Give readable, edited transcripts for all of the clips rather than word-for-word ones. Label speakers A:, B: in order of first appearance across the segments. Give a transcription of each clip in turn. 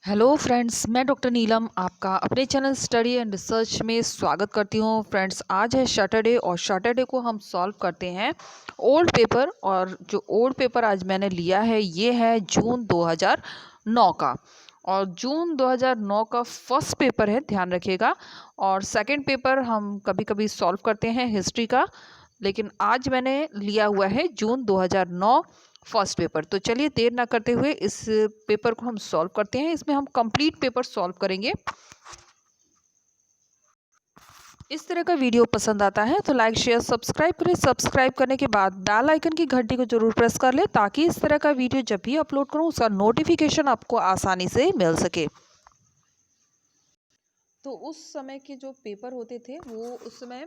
A: Hello friends, मैं doctor नीलम आपका अपने चैनल स्टडी एंड रिसर्च में स्वागत करती हूँ। फ्रेंड्स, आज है सैटरडे और सैटरडे को हम सॉल्व करते हैं ओल्ड पेपर। और जो ओल्ड पेपर आज मैंने लिया है ये है जून 2009 का। और जून 2009 का फर्स्ट पेपर है, ध्यान रखिएगा। और सेकंड पेपर हम कभी कभी सॉल्व करते हैं हिस्ट्री का, लेकिन आज मैंने लिया हुआ है जून 2009 फर्स्ट पेपर। तो चलिए देर ना करते हुए इस पेपर को हम सॉल्व करते हैं। इसमें हम कंप्लीट पेपर सॉल्व करेंगे। इस तरह का वीडियो पसंद आता है तो लाइक शेयर सब्सक्राइब करें। सब्सक्राइब करने के बाद बेल आइकन की घंटी को जरूर प्रेस कर लें ताकि इस तरह का वीडियो जब भी अपलोड करूं उसका नोटिफिकेशन आपको आसानी से मिल सके। तो उस समय के जो पेपर होते थे वो उस समय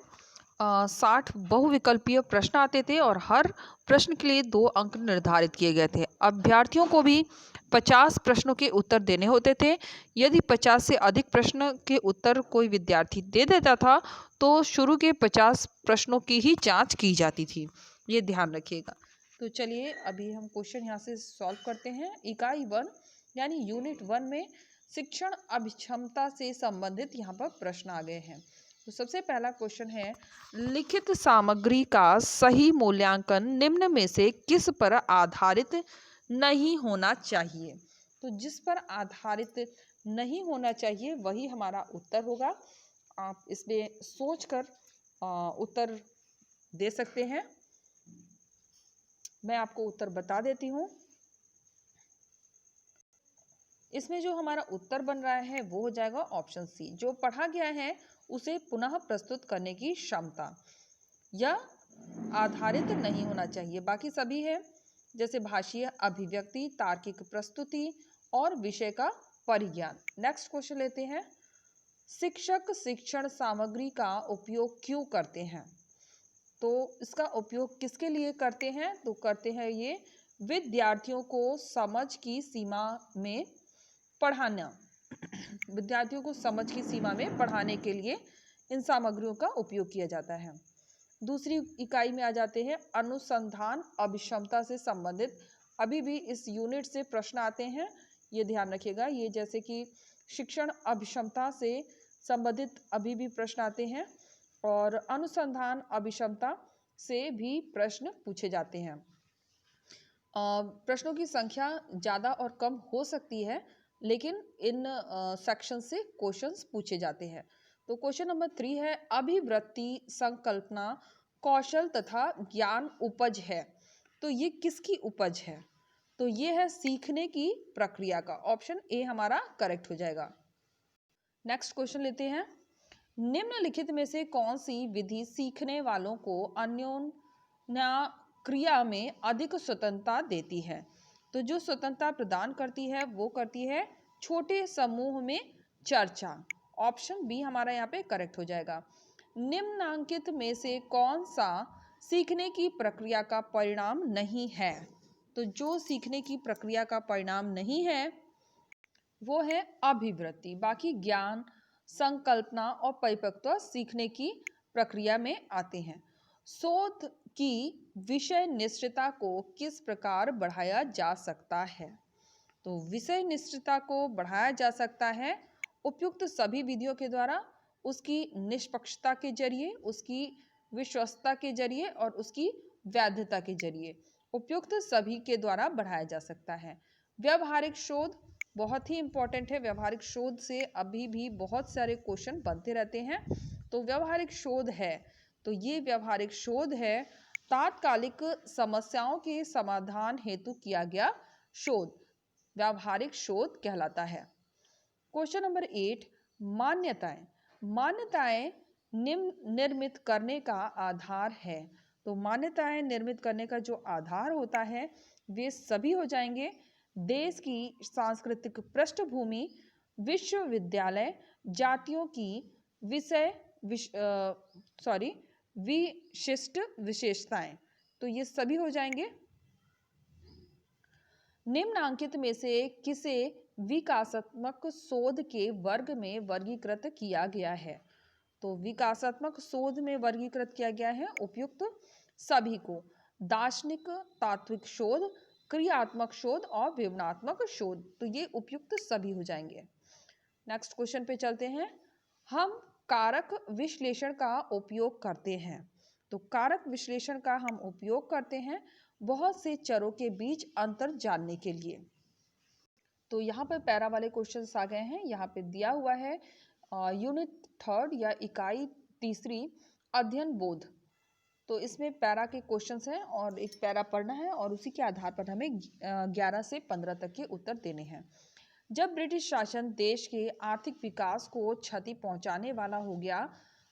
A: 60 बहुविकल्पीय प्रश्न आते थे और हर प्रश्न के लिए 2 अंक निर्धारित किए गए थे। अभ्यर्थियों को भी 50 प्रश्नों के उत्तर देने होते थे। यदि 50 से अधिक प्रश्न के उत्तर कोई विद्यार्थी दे देता था तो शुरू के 50 प्रश्नों की ही जांच की जाती थी। ये ध्यान रखिएगा। तो चलिए अभी हम क्वेश्चन यहाँ से सॉल्व करते हैं। इकाई 1 यानी यूनिट 1 में शिक्षण अभिक्षमता से संबंधित यहाँ पर प्रश्न आ गए हैं। तो सबसे पहला क्वेश्चन है, लिखित सामग्री का सही मूल्यांकन निम्न में से किस पर आधारित नहीं होना चाहिए। तो जिस पर आधारित नहीं होना चाहिए वही हमारा उत्तर होगा। आप इसमें सोचकर उत्तर दे सकते हैं। मैं आपको उत्तर बता देती हूँ। इसमें जो हमारा उत्तर बन रहा है वो हो जाएगा ऑप्शन सी। जो पढ़ा गया है उसे पुनः प्रस्तुत करने की क्षमता या आधारित नहीं होना चाहिए। बाकी सभी है, जैसे भाषीय अभिव्यक्ति, तार्किक प्रस्तुति और विषय का परिज्ञान। नेक्स्ट क्वेश्चन लेते हैं, शिक्षक शिक्षण सामग्री का उपयोग क्यों करते हैं। तो इसका उपयोग किसके लिए करते हैं। तो करते हैं ये विद्यार्थियों को समझ की सीमा में पढ़ाना। विद्यार्थियों को समझ की सीमा में पढ़ाने के लिए इन सामग्रियों का उपयोग किया जाता है। दूसरी इकाई में आ जाते हैं, अनुसंधान अभिक्षमता से संबंधित अभी भी इस यूनिट से प्रश्न आते हैं, ये ध्यान रखिएगा। ये जैसे कि शिक्षण अभिक्षमता से संबंधित अभी भी प्रश्न आते हैं और अनुसंधान अभिक्षमता से भी प्रश्न पूछे जाते हैं। प्रश्नों की संख्या ज़्यादा और कम हो सकती है, लेकिन इन सेक्शन से क्वेश्चंस पूछे जाते हैं। तो क्वेश्चन नंबर 3 है, अभिवृत्ति संकल्पना कौशल तथा ज्ञान उपज है। तो ये किसकी उपज है। तो ये है सीखने की प्रक्रिया का। ऑप्शन ए हमारा करेक्ट हो जाएगा। नेक्स्ट क्वेश्चन लेते हैं, निम्नलिखित में से कौन सी विधि सीखने वालों को अन्योन्या क्रिया में अधिक स्वतंत्रता देती है। तो जो स्वतंत्रता प्रदान करती है वो करती है छोटे समूह में चर्चा। ऑप्शन बी हमारा यहाँ पे करेक्ट हो जाएगा। निम्नांकित में से कौन सा सीखने की प्रक्रिया का परिणाम नहीं है। तो जो सीखने की प्रक्रिया का परिणाम नहीं है वो है अभिवृत्ति। बाकी ज्ञान, संकल्पना और परिपक्वता सीखने की प्रक्रिया में आते हैं। शोध की विषय निष्ठता को किस प्रकार बढ़ाया जा सकता है। तो विषय निष्ठता को बढ़ाया जा सकता है उपयुक्त सभी विधियों के द्वारा, उसकी निष्पक्षता के जरिए, उसकी विश्वस्तता के जरिए और उसकी वैधता के जरिए। उपयुक्त सभी के द्वारा बढ़ाया जा सकता है। व्यवहारिक शोध बहुत ही इंपॉर्टेंट है। व्यवहारिक शोध से अभी भी बहुत सारे क्वेश्चन बनते रहते हैं। तो व्यवहारिक शोध है, तो ये व्यवहारिक शोध है तात्कालिक समस्याओं के समाधान हेतु किया गया शोध व्यवहारिक शोध कहलाता है। क्वेश्चन नंबर 8, मान्यताएं। मान्यताएं निर्मित करने का आधार है। तो मान्यताएं निर्मित करने का जो आधार होता है वे सभी हो जाएंगे देश की सांस्कृतिक पृष्ठभूमि, विश्वविद्यालय, जातियों की विशिष्ट विशेषताएं। तो ये सभी हो जाएंगे। निम्नांकित में से किसे विकासात्मक शोध के वर्ग में वर्गीकृत किया गया है। तो विकासात्मक शोध में वर्गीकृत किया गया है उपयुक्त सभी को। दार्शनिक तात्विक शोध, क्रियात्मक शोध और विवरणात्मक शोध। तो ये उपयुक्त सभी हो जाएंगे। नेक्स्ट क्वेश्चन पे चलते हैं। हम कारक विश्लेषण का उपयोग करते हैं। तो कारक विश्लेषण का हम उपयोग करते हैं बहुत से चरों के बीच अंतर जानने के लिए। तो यहाँ पर पैरा वाले क्वेश्चंस आ गए हैं। यहाँ पे दिया हुआ है यूनिट 3 या इकाई 3 अध्ययन बोध। तो इसमें पैरा के क्वेश्चंस हैं और एक पैरा पढ़ना है और उसी के आधार पर हमें 11 से 15 तक के उत्तर देने हैं। जब ब्रिटिश शासन देश के आर्थिक विकास को क्षति पहुंचाने वाला हो गया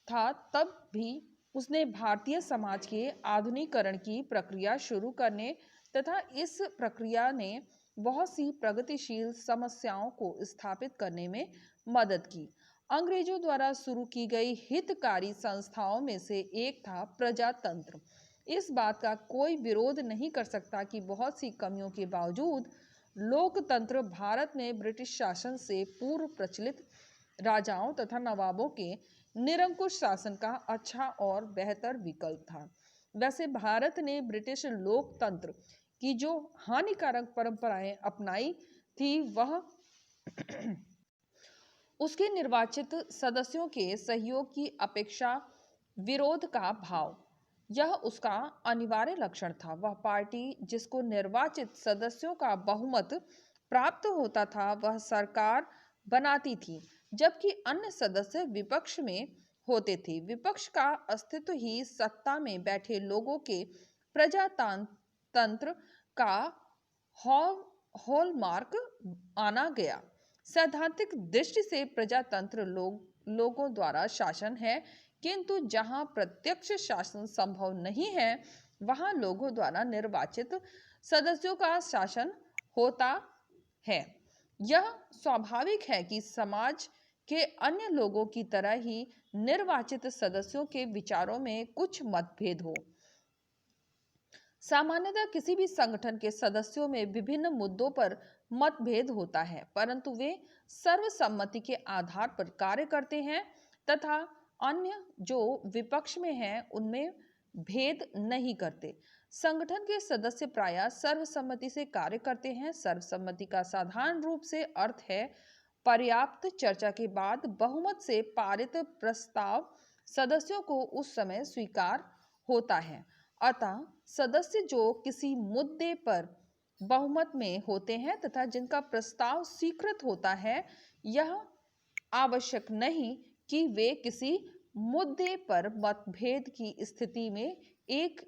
A: था, तब भी उसने भारतीय समाज के आधुनिकीकरण की प्रक्रिया शुरू करने तथा इस प्रक्रिया ने बहुत सी प्रगतिशील समस्याओं को स्थापित करने में मदद की। अंग्रेजों द्वारा शुरू की गई हितकारी संस्थाओं में से एक था प्रजातंत्र। इस बात का कोई विरोध नहीं कर सकता कि बहुत सी कमियों के बावजूद लोकतंत्र भारत में ब्रिटिश शासन से पूर्व प्रचलित राजाओं तथा नवाबों के निरंकुश शासन का अच्छा और बेहतर विकल्प था। वैसे भारत ने ब्रिटिश लोकतंत्र की जो हानिकारक परंपराएं अपनाई थी, वह उसके निर्वाचित सदस्यों के सहयोग की अपेक्षा विरोध का भाव, यह उसका अनिवार्य लक्षण था। वह पार्टी जिसको निर्वाचित सदस्यों का बहुमत प्राप्त होता था, वह सरकार बनाती थी, जबकि अन्य सदस्य विपक्ष में होते थे। विपक्ष का अस्तित्व ही सत्ता में बैठे लोगों के प्रजातंत्र का हॉलमार्क आना गया। सैद्धांतिक दृष्टि से प्रजातंत्र लोगों द्वारा शासन है, किंतु जहां प्रत्यक्ष शासन संभव नहीं है, वहां लोगों द्वारा निर्वाचित सदस्यों का शासन होता है। यह स्वाभाविक है कि समाज के अन्य लोगों की तरह ही निर्वाचित सदस्यों के विचारों में कुछ मतभेद हो। सामान्यतः किसी भी संगठन के सदस्यों में विभिन्न मुद्दों पर मतभेद होता है, परंतु वे सर्वसम्मति के आधार पर कार्य करते हैं तथा अन्य जो विपक्ष में हैं उनमें भेद नहीं करते। संगठन के सदस्य प्रायः सर्वसम्मति से कार्य करते हैं। सर्वसम्मति का साधारण रूप से अर्थ है पर्याप्त चर्चा के बाद बहुमत से पारित प्रस्ताव सदस्यों को उस समय स्वीकार होता है। अतः सदस्य जो किसी मुद्दे पर बहुमत में होते हैं तथा जिनका प्रस्ताव स्वीकृत होता है, यह आवश्यक नहीं कि वे किसी मुद्दे पर मतभेद की स्थिति में एक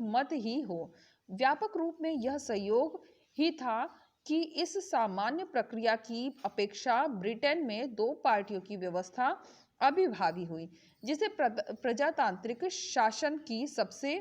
A: मत ही हो। व्यापक रूप में यह सहयोग ही था कि इस सामान्य प्रक्रिया की अपेक्षा ब्रिटेन में दो पार्टियों की व्यवस्था अभिभावी हुई, जिसे प्रजातांत्रिक शासन की सबसे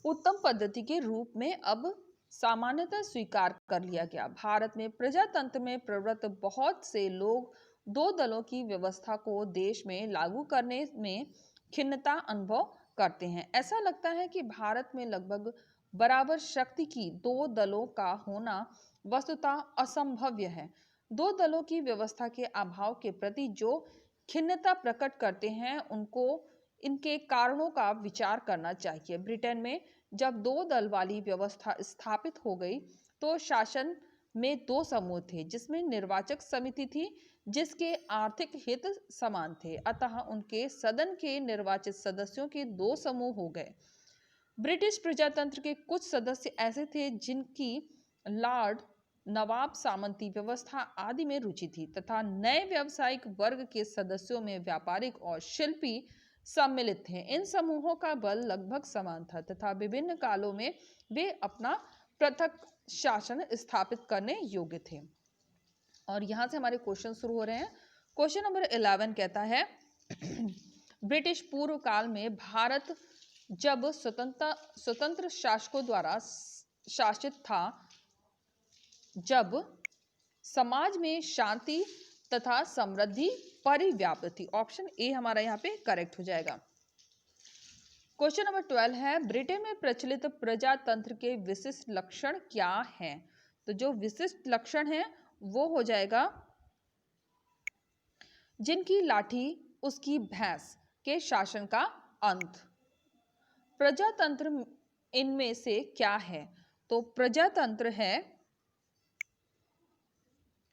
A: उत्तम पद्धति के रूप में अब सामान्यतः स्वीकार कर लिया गया। भारत में प्रजातंत्र में प्रवृत्त बहुत से लोग दो दलों की व्यवस्था को देश में लागू करने में खिन्नता अनुभव करते हैं। ऐसा लगता है कि भारत में लगभग बराबर शक्ति की दो दलों का होना वस्तुतः असंभव्य है। दो दलों की व्यवस्था के अभाव के प्रति जो खिन्नता प्रकट करते हैं, उनको इनके कारणों का विचार करना चाहिए। ब्रिटेन में जब दो दल वाली व्यवस्था स्थापित हो गई, तो शासन में दो समूह थे, जिसमें निर्वाचक समिति थी जिसके आर्थिक हित समान थे। अतः उनके सदन के निर्वाचित सदस्यों के दो समूह हो गए। ब्रिटिश प्रजातंत्र के कुछ सदस्य ऐसे थे जिनकी लॉर्ड नवाब सामंती व्यवस्था आदि में रुचि थी तथा नए व्यावसायिक वर्ग के सदस्यों में व्यापारिक और शिल्पी सम्मिलित थे। इन समूहों का बल लगभग समान था तथा विभिन्न कालों में वे अपना पृथक शासन स्थापित करने योग्य थे। और यहाँ से हमारे क्वेश्चन शुरू हो रहे हैं। क्वेश्चन नंबर 11 कहता है ब्रिटिश पूर्व काल में भारत जब स्वतंत्र शासकों द्वारा शासित था, जब समाज में शांति तथा समृद्धि परिव्याप्त थी। ऑप्शन ए हमारा यहाँ पे करेक्ट हो जाएगा। क्वेश्चन नंबर 12 है ब्रिटेन में प्रचलित प्रजातंत्र के विशिष्ट लक्षण क्या हैं? तो जो विशिष्ट लक्षण है वो हो जाएगा जिनकी लाठी उसकी भैंस, के शासन का अंत। प्रजातंत्र इनमें से क्या है? तो प्रजातंत्र है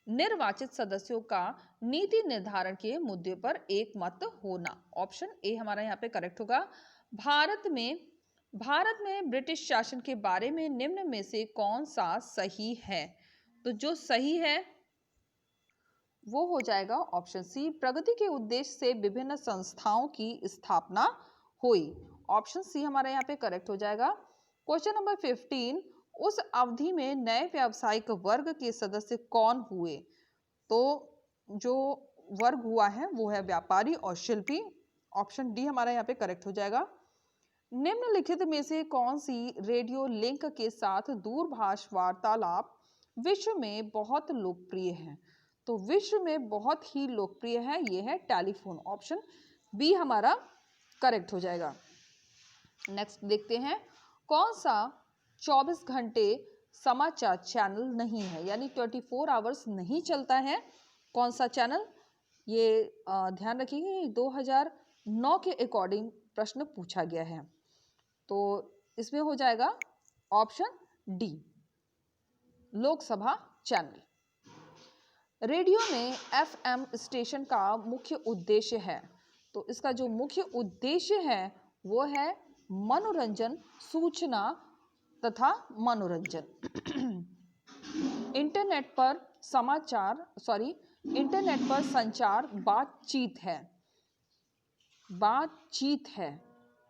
A: निर्वाचित सदस्यों का नीति निर्धारण के मुद्दे पर एक मत होना। ऑप्शन ए हमारा यहाँ पे करेक्ट होगा। भारत में ब्रिटिश शासन के बारे में निम्न में से कौन सा सही है? तो जो सही है वो हो जाएगा ऑप्शन सी, प्रगति के उद्देश्य से विभिन्न संस्थाओं की स्थापना हुई। ऑप्शन सी हमारा यहाँ पे करेक्ट हो जाएगा। क्वेश्चन नंबर 15, उस अवधि में नए व्यावसायिक वर्ग के सदस्य कौन हुए? तो जो वर्ग हुआ है वो है व्यापारी और शिल्पी। ऑप्शन डी हमारा यहाँ पे करेक्ट हो जाएगा। निम्नलिखित में से कौन सी रेडियो लिंक के साथ दूरभाष वार्तालाप विश्व में बहुत लोकप्रिय है? तो विश्व में बहुत ही लोकप्रिय है, ये है टेलीफोन। ऑप्शन बी हमारा करेक्ट हो जाएगा। नेक्स्ट देखते हैं, कौन सा 24 घंटे समाचार चैनल नहीं है, यानी 24 आवर्स नहीं चलता है? कौन सा चैनल? ये ध्यान रखिए 2009 के अकॉर्डिंग प्रश्न पूछा गया है। तो इसमें हो जाएगा option D, Lok Sabha channel. Radio में एफएम स्टेशन का मुख्य उद्देश्य है, तो इसका जो मुख्य उद्देश्य है वो है मनोरंजन, सूचना तथा मनोरंजन। इंटरनेट पर संचार बातचीत है,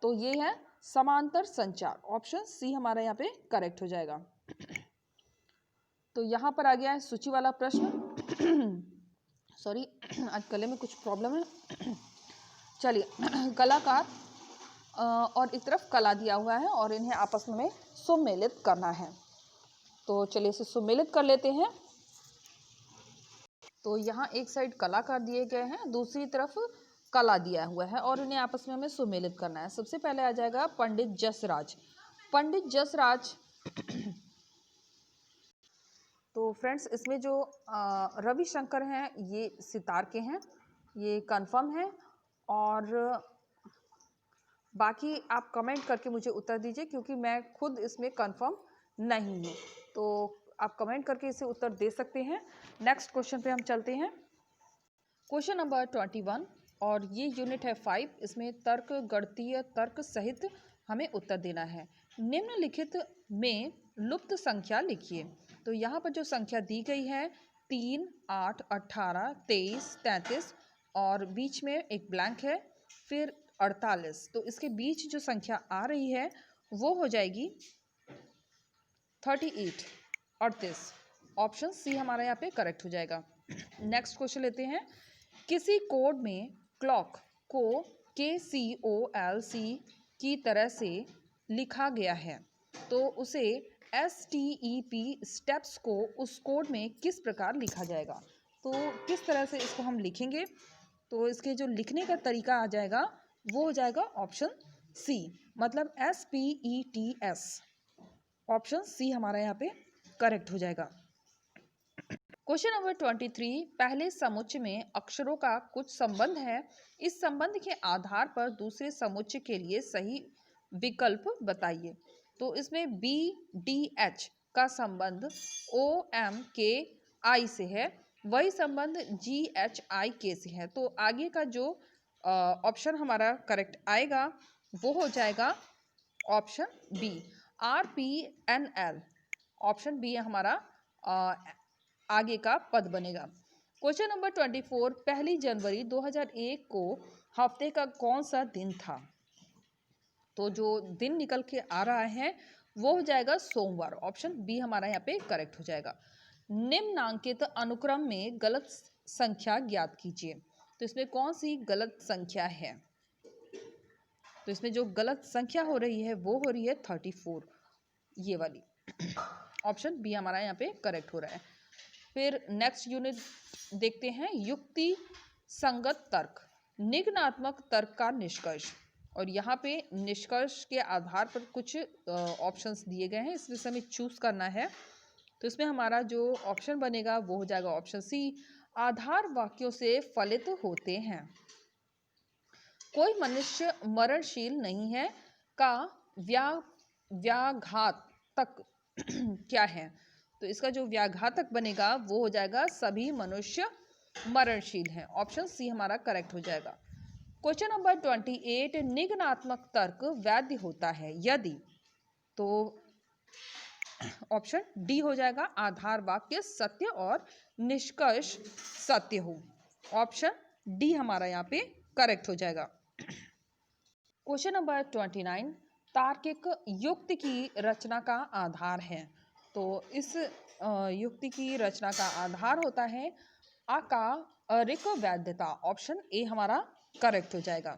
A: तो ये है समांतर संचार। ऑप्शन सी हमारा यहाँ पे करेक्ट हो जाएगा। तो यहाँ पर आ गया है सूची वाला प्रश्न। सॉरी, आज गले में कुछ प्रॉब्लम है। चलिए, कलाकार और एक तरफ कला दिया हुआ है और इन्हें आपस में सुमेलित करना है। तो चलिए इसे सुमेलित कर लेते हैं। तो यहाँ एक साइड कलाकार दिए गए हैं, दूसरी तरफ कला दिया हुआ है और इन्हें आपस में हमें सुमेलित करना है। सबसे पहले आ जाएगा पंडित जसराज। पंडित जसराज तो फ्रेंड्स इसमें जो रविशंकर हैं ये सितार के हैं, ये कंफर्म है। और बाकी आप कमेंट करके मुझे उत्तर दीजिए, क्योंकि मैं खुद इसमें कंफर्म नहीं हूँ। तो आप कमेंट करके इसे उत्तर दे सकते हैं। नेक्स्ट क्वेश्चन पे हम चलते हैं। क्वेश्चन नंबर 21 और ये यूनिट है 5। इसमें तर्क, गणितीय तर्क सहित हमें उत्तर देना है। निम्नलिखित में लुप्त संख्या लिखिए। तो यहाँ पर जो संख्या दी गई है 3, 8, 18, 23, 33 और बीच में एक ब्लैंक है, फिर 48। तो इसके बीच जो संख्या आ रही है वो हो जाएगी 38, 38। ऑप्शन सी हमारा यहाँ पे करेक्ट हो जाएगा। नेक्स्ट क्वेश्चन लेते हैं। किसी कोड में क्लॉक को KCOLC की तरह से लिखा गया है, तो उसे STEP स्टेप्स को उस कोड में किस प्रकार लिखा जाएगा? तो किस तरह से इसको हम लिखेंगे? तो इसके जो लिखने का तरीका आ जाएगा वो हो जाएगा ऑप्शन सी, मतलब SPETS। ऑप्शन सी हमारा यहाँ पे करेक्ट हो जाएगा। क्वेश्चन नंबर 23, पहले समुच्चय में अक्षरों का कुछ संबंध है। इस संबंध के आधार पर दूसरे समुच्चय के लिए सही विकल्प बताइए। तो इसमें BDH का संबंध OMKI से है, वही संबंध GHIK से है। तो आगे का जो ऑप्शन हमारा करेक्ट आएगा वो हो जाएगा option B, RPNL। Option B हमारा आगे का पद बनेगा। क्वेश्चन नंबर 24, 1 जनवरी 2001 को हफ्ते का कौन सा दिन था? तो जो दिन निकल के आ रहा है वो हो जाएगा सोमवार। ऑप्शन बी हमारा यहाँ पे करेक्ट हो जाएगा। निम्नांकित अनुक्रम में गलत संख्या ज्ञात कीजिए। तो इसमें कौन सी गलत संख्या है? तो इसमें जो गलत संख्या हो रही है वो हो रही है 34, ये वाली। ऑप्शन बी हमारा यहाँ पे करेक्ट हो रहा है। फिर नेक्स्ट यूनिट देखते हैं, युक्ति संगत तर्क, निगमनात्मक तर्क का निष्कर्ष। और यहाँ पे निष्कर्ष के आधार पर कुछ ऑप्शंस दिए गए हैं, इसमें से हमें चूज करना है। तो इसमें हमारा जो ऑप्शन बनेगा वो हो जाएगा ऑप्शन सी, आधार वाक्यों से फलित होते हैं। कोई मनुष्य मरणशील नहीं है का व्याघातक क्या है? तो इसका जो व्याघातक बनेगा वो हो जाएगा सभी मनुष्य मरणशील हैं। ऑप्शन सी हमारा करेक्ट हो जाएगा। क्वेश्चन नंबर 28, निगमनात्मक तर्क वैध होता है यदि, तो ऑप्शन डी हो जाएगा, आधार वाक्य सत्य और निष्कर्ष सत्य हो। ऑप्शन डी हमारा यहाँ पे करेक्ट हो जाएगा। क्वेश्चन नंबर 29, तार्किक युक्ति की रचना का आधार है। तो इस युक्ति की रचना का आधार होता है अकारिक वैधता। ऑप्शन ए हमारा करेक्ट हो जाएगा।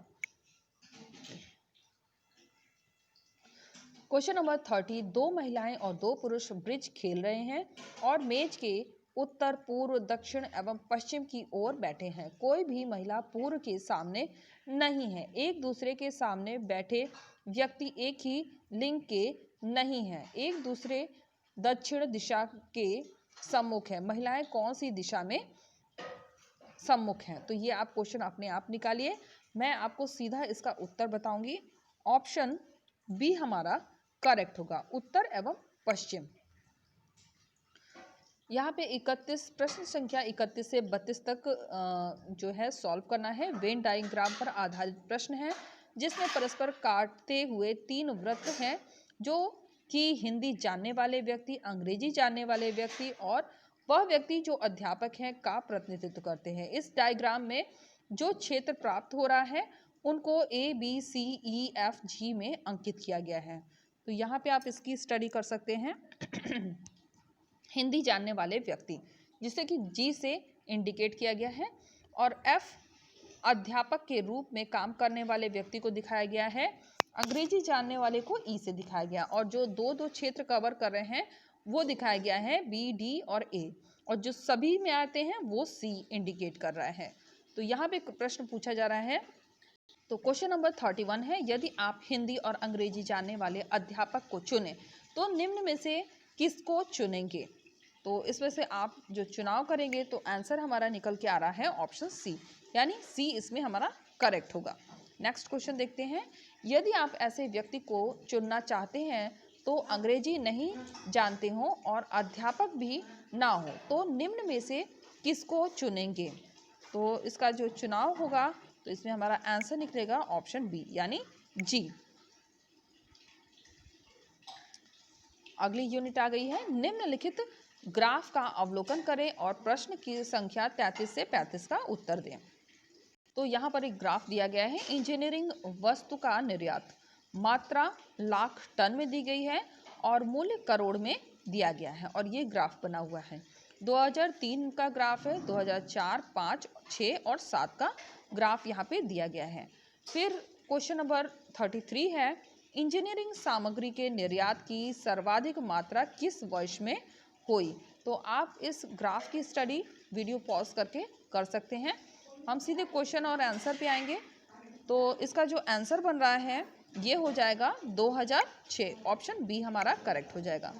A: क्वेश्चन नंबर 30, दो महिलाएं और दो पुरुष ब्रिज खेल रहे हैं और मेज के उत्तर, पूर्व, दक्षिण एवं पश्चिम की ओर बैठे हैं। कोई भी महिला पूर्व के सामने नहीं है। एक दूसरे के सामने बैठे व्यक्ति एक ही लिंग के नहीं है। एक दूसरे दक्षिण दिशा के सम्मुख है। महिलाएं कौन सी दिशा में सम्मुख हैं? तो ये आप क्वेश्चन अपने आप निकालिए। मैं आपको सीधा इसका उत्तर बताऊंगी। ऑप्शन बी हमारा करेक्ट होगा, उत्तर एवं पश्चिम। यहाँ पे 31 प्रश्न संख्या 31 से 32 तक जो है सॉल्व करना है। वेन डायग्राम पर आधारित प्रश्न है जिसमें परस्पर काटते हुए तीन वृत्त हैं जो कि हिंदी जानने वाले व्यक्ति, अंग्रेजी जानने वाले व्यक्ति और वह व्यक्ति जो अध्यापक हैं का प्रतिनिधित्व करते हैं। इस डायग्राम में जो क्षेत्र प्राप्त हो रहा है उनको ABCEFG में अंकित किया गया है। तो यहाँ पे आप इसकी स्टडी कर सकते हैं। हिंदी जानने वाले व्यक्ति जिसे कि जी से इंडिकेट किया गया है और F अध्यापक के रूप में काम करने वाले व्यक्ति को दिखाया गया है। अंग्रेजी जानने वाले को ई से दिखाया गया और जो दो दो क्षेत्र कवर कर रहे हैं वो दिखाया गया है बी, डी और ए, और जो सभी में आते हैं वो सी इंडिकेट कर रहा है। तो यहाँ पे प्रश्न पूछा जा रहा है। तो क्वेश्चन नंबर 31 है, यदि आप हिंदी और अंग्रेजी जानने वाले अध्यापक को चुने तो निम्न में से किसको चुनेंगे? तो इसमें से आप जो चुनाव करेंगे तो आंसर हमारा निकल के आ रहा है ऑप्शन सी, यानी सी इसमें हमारा करेक्ट होगा। नेक्स्ट क्वेश्चन देखते हैं, यदि आप ऐसे व्यक्ति को चुनना चाहते हैं तो अंग्रेजी नहीं जानते हो और अध्यापक भी ना हो तो निम्न में से किसको चुनेंगे? तो इसका जो चुनाव होगा तो इसमें हमारा आंसर निकलेगा ऑप्शन बी, यानी जी। अगली यूनिट आ गई है, निम्नलिखित ग्राफ का अवलोकन करें और प्रश्न की संख्या 33 से 35 का उत्तर दें। तो यहाँ पर एक ग्राफ दिया गया है। इंजीनियरिंग वस्तु का निर्यात मात्रा लाख टन में दी गई है और मूल्य करोड़ में दिया गया है और ये ग्राफ बना हुआ है। 2003 का ग्राफ है, 2004, 5, 6 और 7 का ग्राफ यहाँ पे दिया गया है। फिर क्वेश्चन नंबर 33 है, इंजीनियरिंग सामग्री के निर्यात की सर्वाधिक मात्रा किस वर्ष में हुई? तो आप इस ग्राफ की स्टडी वीडियो पॉज करके कर सकते हैं। हम सीधे क्वेश्चन और आंसर पे आएंगे। तो इसका जो आंसर बन रहा है ये हो जाएगा 2006, ऑप्शन बी हमारा करेक्ट हो जाएगा।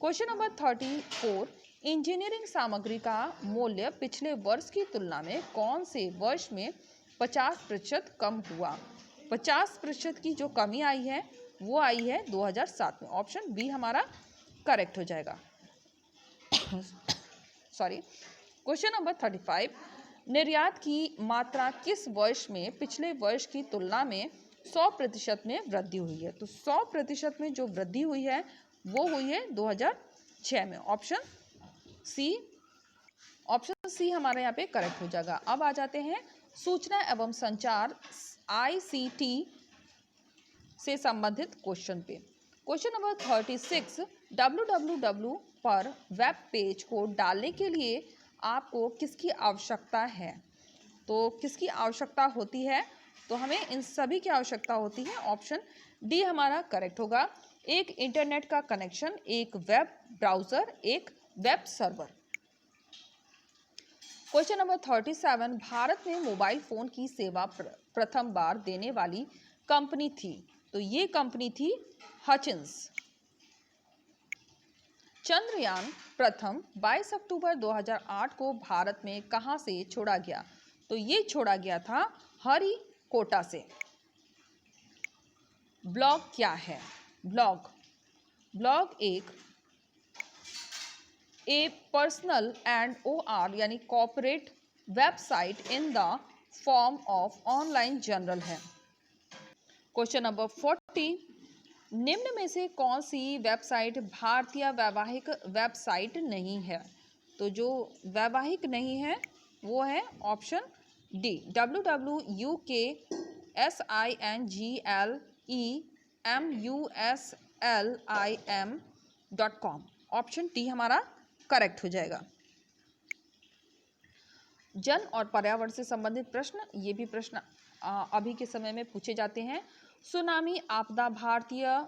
A: क्वेश्चन नंबर 34, इंजीनियरिंग सामग्री का मूल्य पिछले वर्ष की तुलना में कौन से वर्ष में 50% कम हुआ? 50% की जो कमी आई है वो आई है 2007 में। ऑप्शन बी हमारा करेक्ट हो जाएगा। सॉरी। क्वेश्चन नंबर 35, निर्यात की मात्रा किस वर्ष में पिछले वर्ष की तुलना में 100% में वृद्धि हुई है? तो 100% में जो वृद्धि हुई है वो हुई है 2006 में। ऑप्शन सी हमारे यहाँ पे करेक्ट हो जाएगा। अब आ जाते हैं सूचना एवं संचार ICT से संबंधित क्वेश्चन पे। क्वेश्चन नंबर 36, www पर वेब पेज को डालने के लिए आपको किसकी आवश्यकता है? तो किसकी आवश्यकता होती है? तो हमें इन सभी की आवश्यकता होती है। ऑप्शन डी हमारा करेक्ट होगा। एक इंटरनेट का कनेक्शन, एक वेब ब्राउज़र, एक web server. Question number 37, Bharat में मोबाइल फ़ोन की सेवा प्रथम बार देने वाली कंपनी थी। तो ये कंपनी थी हचिंस। चंद्रयान प्रथम 22 अक्टूबर 2008 को भारत में कहाँ से छोड़ा गया? तो ये छोड़ा गया था कोटा से। ब्लॉग क्या है? Blog A personal and OR यानी corporate website in the form of online journal है। क्वेश्चन नंबर 40, निम्न में से कौन सी वेबसाइट भारतीय वैवाहिक वेबसाइट नहीं है? तो जो वैवाहिक नहीं है वो है option D, www.singlemuslim.com। Option D हमारा करेक्ट हो जाएगा। जल और पर्यावरण से संबंधित प्रश्न, ये भी प्रश्न अभी के समय में पूछे जाते हैं। सुनामी आपदा भारतीय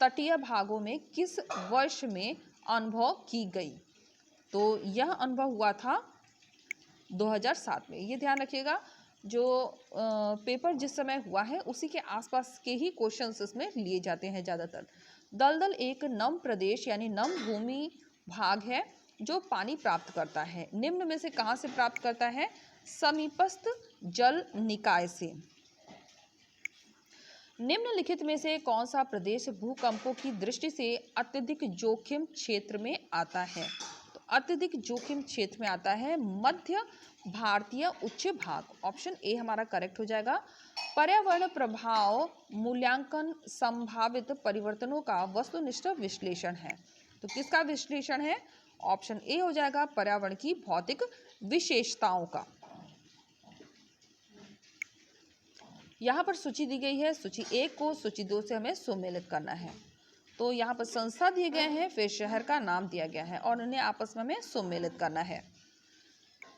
A: तटीय भागों में किस वर्ष में अनुभव की गई? तो यह अनुभव हुआ था 2007 में। ये ध्यान रखिएगा, जो पेपर जिस समय हुआ है उसी के आसपास के ही क्वेश्चंस इसमें लिए जाते हैं ज़्यादातर। दलदल एक नम प्रदेश यानी नम भूमि भाग है जो पानी प्राप्त करता है। निम्न में से कहाँ से प्राप्त करता है? समीपस्थ जल निकाय से। निम्नलिखित में से कौन सा प्रदेश भूकंपों की दृष्टि से अत्यधिक जोखिम क्षेत्र में आता है? तो अत्यधिक जोखिम क्षेत्र में आता है मध्य भारतीय उच्च भाग। ऑप्शन ए हमारा करेक्ट हो जाएगा। पर्यावरण प्रभाव मूल्यांकन संभावित परिवर्तनों का वस्तुनिष्ठ विश्लेषण है। तो किसका विश्लेषण है? ऑप्शन ए हो जाएगा, पर्यावरण की भौतिक विशेषताओं का। यहाँ पर सूची दी गई है, सूची 1 को सूची 2 से हमें सुमेलित करना है। तो यहाँ पर संस्था दिए गए हैं, फिर शहर का नाम दिया गया है और उन्हें आपस में हमें सुमेलित करना है।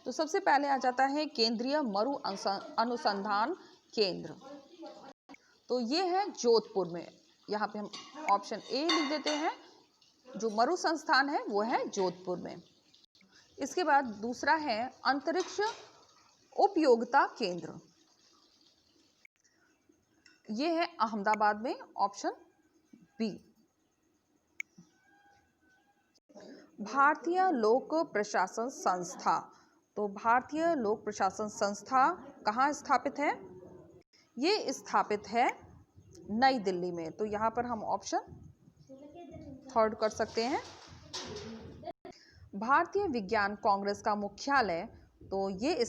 A: तो सबसे पहले आ जाता है केंद्रीय मरु अनुसंधान केंद्र। तो ये है जोधपुर में। यहाँ पे हम ऑप्शन ए लिख देते हैं, जो मरु संस्थान है वो है जोधपुर में। इसके बाद दूसरा है अंतरिक्ष उपयोगिता केंद्र, ये है अहमदाबाद में। Option B. भारतीय लोक प्रशासन संस्था, तो भारतीय लोक प्रशासन संस्था कहाँ स्थापित है? ये स्थापित है नई दिल्ली में। तो यहाँ पर हम ऑप्शन थर्ड कर सकते हैं। भारतीय विज्ञान कांग्रेस का मुख्यालय, तो ये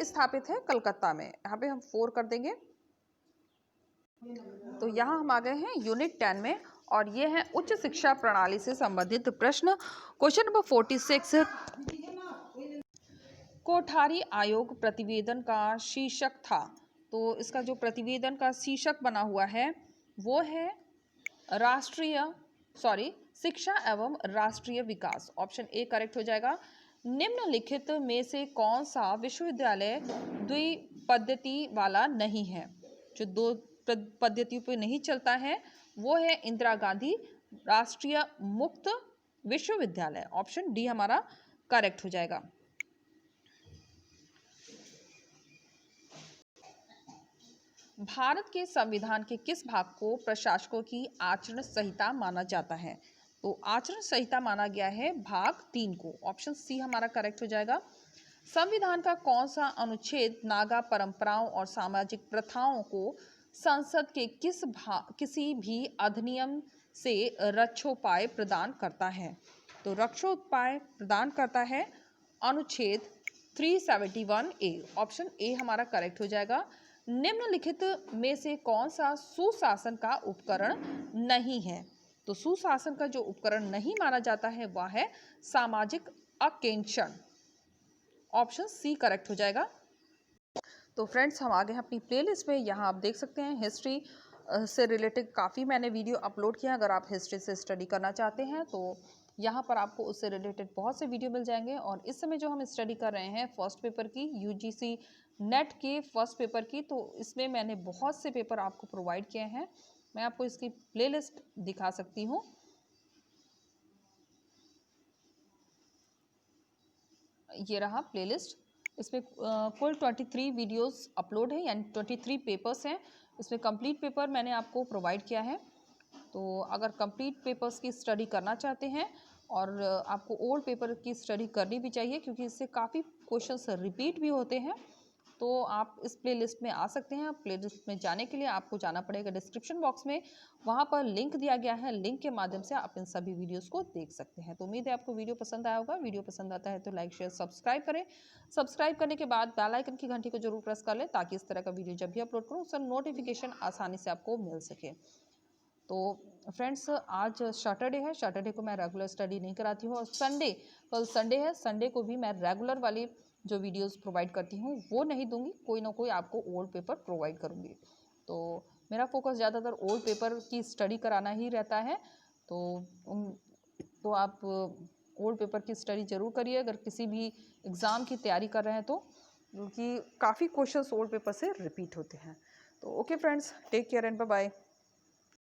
A: स्थापित है कलकत्ता में। यहाँ पे हम 4 कर देंगे। तो यहाँ हम आ गए हैं यूनिट 10 में और ये है उच्च शिक्षा प्रणाली से संबंधित प्रश्न। क्वेश्चन नंबर 46, कोठारी आयोग प्रतिवेदन का शीर्षक था। तो इसका जो प्रतिवेदन का शीर्षक बना हुआ है वो है शिक्षा एवं राष्ट्रीय विकास। ऑप्शन ए करेक्ट हो जाएगा। निम्नलिखित में से कौन सा विश्वविद्यालय द्विपद्धति वाला नहीं है? जो 2 पद्धतियों पे नहीं चलता है वो है इंदिरा गांधी राष्ट्रीय मुक्त विश्वविद्यालय। ऑप्शन डी हमारा करेक्ट हो जाएगा। भारत के संविधान के किस भाग को प्रशासकों की आचरण संहिता माना जाता है? तो आचरण संहिता माना गया है भाग 3 को। ऑप्शन सी हमारा करेक्ट हो जाएगा। संविधान का कौन सा अनुच्छेद नागा परंपराओं और सामाजिक प्रथाओं को संसद के किसी भी अधिनियम से रक्षोपाय प्रदान करता है? तो रक्षोपाय प्रदान करता है अनुच्छेद 371A। ऑप्शन ए हमारा करेक्ट हो जाएगा। निम्नलिखित में से कौन सा सुशासन का उपकरण नहीं है? तो सुशासन का जो उपकरण नहीं माना जाता है वह है सामाजिक अकेंचन। ऑप्शन सी करेक्ट हो जाएगा। तो फ्रेंड्स हम आ गए हैं अपनी प्लेलिस्ट में। यहाँ आप देख सकते हैं हिस्ट्री से रिलेटेड काफ़ी मैंने वीडियो अपलोड किया। अगर आप हिस्ट्री से स्टडी करना चाहते हैं तो यहाँ पर आपको उससे रिलेटेड बहुत से वीडियो मिल जाएंगे। और इस समय जो हम स्टडी कर रहे हैं फर्स्ट पेपर की, यूजीसी नेट के फर्स्ट पेपर की, तो इसमें मैंने बहुत से पेपर आपको प्रोवाइड किए हैं। मैं आपको इसकी प्लेलिस्ट दिखा सकती हूँ। ये रहा प्लेलिस्ट। इसमें कुल 23 वीडियोस अपलोड है, यानी 23 पेपर्स हैं। इसमें कंप्लीट पेपर मैंने आपको प्रोवाइड किया है। तो अगर कंप्लीट पेपर्स की स्टडी करना चाहते हैं और आपको ओल्ड पेपर की स्टडी करनी भी चाहिए, क्योंकि इससे काफ़ी क्वेश्चंस रिपीट भी होते हैं, तो आप इस प्लेलिस्ट में आ सकते हैं। प्लेलिस्ट में जाने के लिए आपको जाना पड़ेगा डिस्क्रिप्शन बॉक्स में, वहाँ पर लिंक दिया गया है, लिंक के माध्यम से आप इन सभी वीडियोस को देख सकते हैं। तो उम्मीद है आपको वीडियो पसंद आया होगा। वीडियो पसंद आता है तो लाइक शेयर सब्सक्राइब करें। सब्सक्राइब करने के बाद बेल आइकन की घंटी को जरूर प्रेस कर लें, ताकि इस तरह का वीडियो जब भी अपलोड करूँ उसका नोटिफिकेशन आसानी से आपको मिल सके। तो फ्रेंड्स, आज सैटरडे है, सैटरडे को मैं रेगुलर स्टडी नहीं कराती हूँ, और कल संडे है, संडे को भी मैं रेगुलर वाली जो वीडियोस प्रोवाइड करती हूँ वो नहीं दूंगी, कोई ना कोई आपको ओल्ड पेपर प्रोवाइड करूँगी। तो मेरा फोकस ज़्यादातर ओल्ड पेपर की स्टडी कराना ही रहता है। तो तो आप ओल्ड पेपर की स्टडी जरूर करिए अगर किसी भी एग्ज़ाम की तैयारी कर रहे हैं तो, क्योंकि काफ़ी क्वेश्चंस ओल्ड पेपर से रिपीट होते हैं। तो okay friends, take care and bye bye.